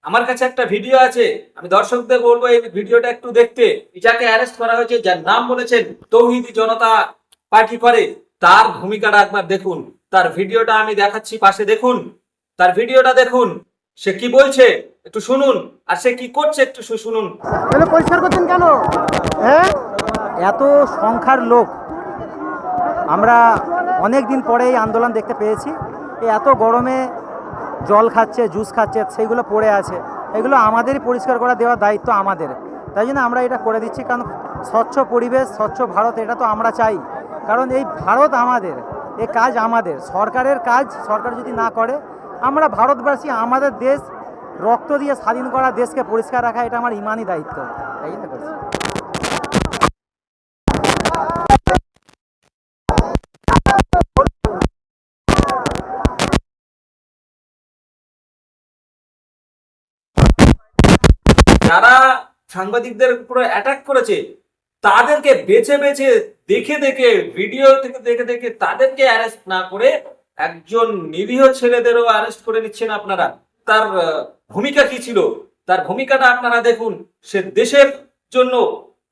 আমার কাছে একটা ভিডিও আছে, আমি দর্শকদের বলবো এই ভিডিওটা একটু দেখতে। যাকে অ্যারেস্ট করা হয়েছে, যার নাম বলেছেন তৌহিদি জনতা পার্টি করে, তার ভূমিকাটা একবার দেখুন। তার ভিডিওটা আমি দেখাচ্ছি, পাশে দেখুন, তার ভিডিওটা দেখুন। সে কি বলছে একটু শুনুন, আর সে কি করছে একটু শুনুন। তাহলে পরিষ্কার করছেন কেন? হ্যাঁ, এত সংখ্যার লোক আমরা অনেক দিন পরে এই আন্দোলন দেখতে পেয়েছি। এই এত গরমে জল খাচ্ছে, জুস খাচ্ছে, সেইগুলো পড়ে আছে, এগুলো আমাদেরই পরিষ্কার করা দেওয়ার দায়িত্ব আমাদের। তাই জন্য আমরা এটা করে দিচ্ছি, কারণ স্বচ্ছ পরিবেশ, স্বচ্ছ ভারত, এটা তো আমরা চাই। কারণ এই ভারত আমাদের, এই কাজ আমাদের, সরকারের কাজ সরকার যদি না করে, আমরা ভারতবাসী, আমাদের দেশ, রক্ত দিয়ে স্বাধীন করা দেশকে পরিষ্কার রাখা, এটা আমার ইমানই দায়িত্ব। তাই জন্য করছি। যারা সাংবাদিকদের উপরে অ্যাটাক করেছে, তাদেরকে বেছে বেছে দেখে দেখে, ভিডিও থেকে দেখে দেখে তাদেরকে অ্যারেস্ট না করে একজন নিরীহ ছেলেদেরও অ্যারেস্ট করে নিচ্ছেন আপনারা। তার ভূমিকা কি ছিল, তার ভূমিকাটা আপনারা দেখুন। সে দেশের জন্য,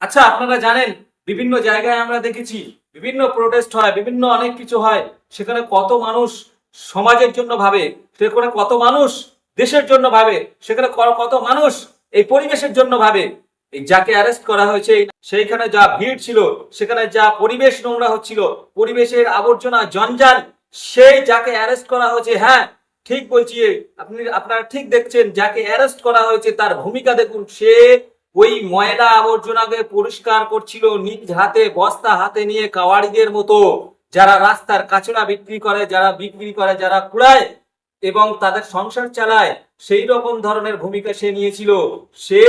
আচ্ছা আপনারা জানেন বিভিন্ন জায়গায় আমরা দেখেছি বিভিন্ন প্রোটেস্ট হয়, বিভিন্ন অনেক কিছু হয়, সেখানে কত মানুষ সমাজের জন্য ভাবে, সেখানে কত মানুষ দেশের জন্য ভাবে, সেখানে কত মানুষ এই পরিবেশের জন্য ভাবে। এই যাকে অ্যারেস্ট করা হয়েছে, সেইখানে যা ভিড় ছিল, সেখানে যা পরিবেশ নোংরা হচ্ছিল, পরিবেশের আবর্জনা জঞ্জাল, সেই যাকে অ্যারেস্ট করা হয়েছে, হ্যাঁ ঠিক বলছি, আপনারা ঠিক দেখছেন, যাকে অ্যারেস্ট করা হয়েছে তার ভূমিকা দেখুন। সে ওই ময়লা আবর্জনাকে পরিষ্কার করছিল নিজ হাতে, বস্তা হাতে নিয়ে, কাওয়াড়িদের মতো, যারা রাস্তার কাচড়া বিক্রি করে, যারা কুড়ায় এবং তাদের সংসার চালায়, সেই রকম ধরনের ভূমিকা সে নিয়েছিল। সে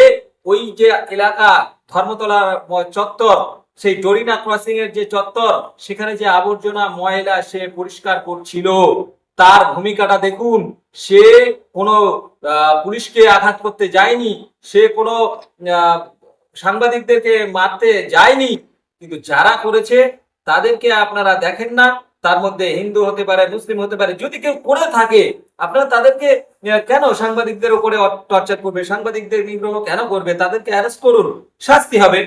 ওই যে এলাকা ধর্মতলার চত্বর, সেই ডরিনা ক্রসিং এর যে চত্বর, সেখানে যে আবর্জনা ময়লা সে পরিষ্কার করছিল। তার ভূমিকাটা দেখুন। সে কোনো পুলিশকে আঘাত করতে যায়নি, সে কোনো সাংবাদিকদেরকে মারতে যায়নি, কিন্তু যারা করেছে তাদেরকে আপনারা দেখেন না। তার মধ্যে হিন্দু হতে পারে, মুসলিম হতে পারে, যদি কেউ করে থাকে আপনারা তাদেরকে কেন সাংবাদিকদের উপরে টর্চার করবে, সাংবাদিকদের নিগ্রহ কেন করবে? তাদেরকে অ্যারেস্ট করুন, শাস্তি হবে।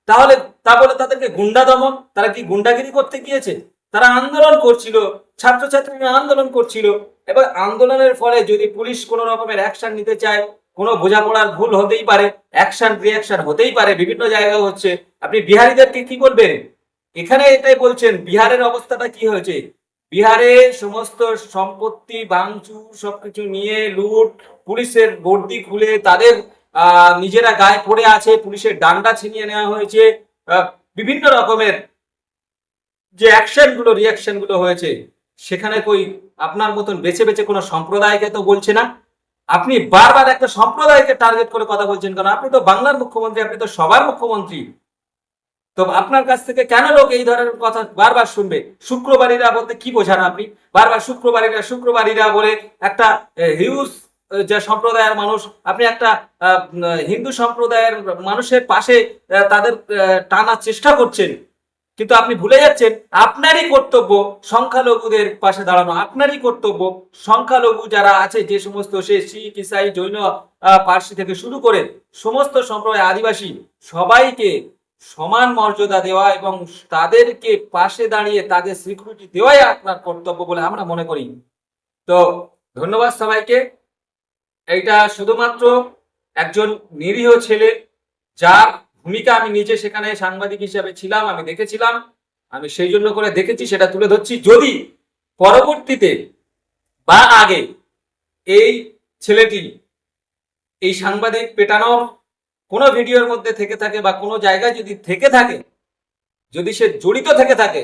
তাহলে তা বলে তাদেরকে গুন্ডা দমন, তারা কি গুন্ডাগিরি করতে গিয়েছে? তারা আন্দোলন করছিল, ছাত্রছাত্রীরা আন্দোলন করছিল, এবার আন্দোলনের ফলে যদি পুলিশ কোনো রকমের অ্যাকশন নিতে চায়, কোনো বোঝাপড়ার ভুল হতেই পারে, অ্যাকশন রিঅ্যাকশন হতেই পারে, বিভিন্ন জায়গায় হচ্ছে। আপনি বিহারীদেরকে কি বলবেন? এখানে এটাই বলছেন, বিহারের অবস্থাটা কি হয়েছে? বিহারে সমস্ত সম্পত্তি ভাঙচুর, সবকিছু নিয়ে লুট, পুলিশের বর্দি খুলে তাদের নিজেরা গায়ে পড়ে আছে, পুলিশের ডান্ডা ছিনিয়ে নেওয়া হয়েছে, বিভিন্ন রকমের যে অ্যাকশন গুলো, রিয়াকশন গুলো হয়েছে, সেখানে কই আপনার মতন বেছে বেছে কোনো সম্প্রদায়কে তো বলছে না। আপনি বারবার একটা সম্প্রদায়কে টার্গেট করে কথা বলছেন কেন? আপনি তো বাংলার মুখ্যমন্ত্রী, আপনি তো সবার মুখ্যমন্ত্রী। তো আপনার কাছ থেকে কেন লোক এই ধরনের কথা বারবার শুনবে? শুক্রবারীরা বলতে কি বোঝান আপনি? বারবার শুক্রবারীরা বলে একটা হিউজ যে সম্প্রদায়ের মানুষ, আপনি একটা হিন্দু সম্প্রদায়ের মানুষের পাশে তাদের টানার চেষ্টা করছেন, কিন্তু আপনি ভুলে যাচ্ছেন আপনারই কর্তব্য সংখ্যালঘুদের পাশে দাঁড়ানো। আপনারই কর্তব্য সংখ্যালঘু যারা আছে, যে সমস্ত সে শিখ, ইসাই, জৈন, পার্সি থেকে শুরু করে সমস্ত সম্প্রদায়, আদিবাসী, সবাইকে সমান মর্যাদা দেওয়া এবং তাদেরকে পাশে দাঁড়িয়ে তাদের স্বীকৃতি দেওয়াই আপনার কর্তব্য বলে আমরা মনে করি। তো ধন্যবাদ সবাইকে। এইটা শুধুমাত্র একজন নিরীহ ছেলে, যার ভূমিকা আমি নিজে সেখানে সাংবাদিক হিসেবে ছিলাম, আমি দেখেছিলাম, আমি সেই জন্য করে দেখেছি, সেটা তুলে ধরছি। যদি পরবর্তীতে বা আগে এই ছেলেটি এই সাংবাদিক পেটানোর কোনো ভিডিওর মধ্যে থেকে থাকে বা কোনো জায়গায় যদি থেকে থাকে, যদি সে জড়িত থেকে থাকে,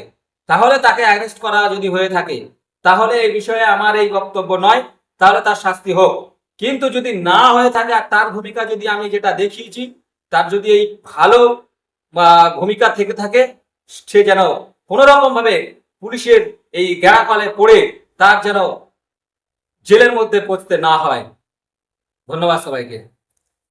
তাহলে তাকে অ্যারেস্ট করা যদি হয়ে থাকে, তাহলে এই বিষয়ে আমার এই বক্তব্য নয়, তাহলে তার শাস্তি হোক। কিন্তু যদি না হয়ে থাকে, আর তার ভূমিকা যদি আমি যেটা দেখিয়েছি, তার যদি এই ভালো ভূমিকা থেকে থাকে, সে যেন কোনো রকম ভাবে পুলিশের এই গেঁড়াকলে পড়ে তার যেন জেলের মধ্যে পৌঁছতে না হয়। ধন্যবাদ সবাইকে।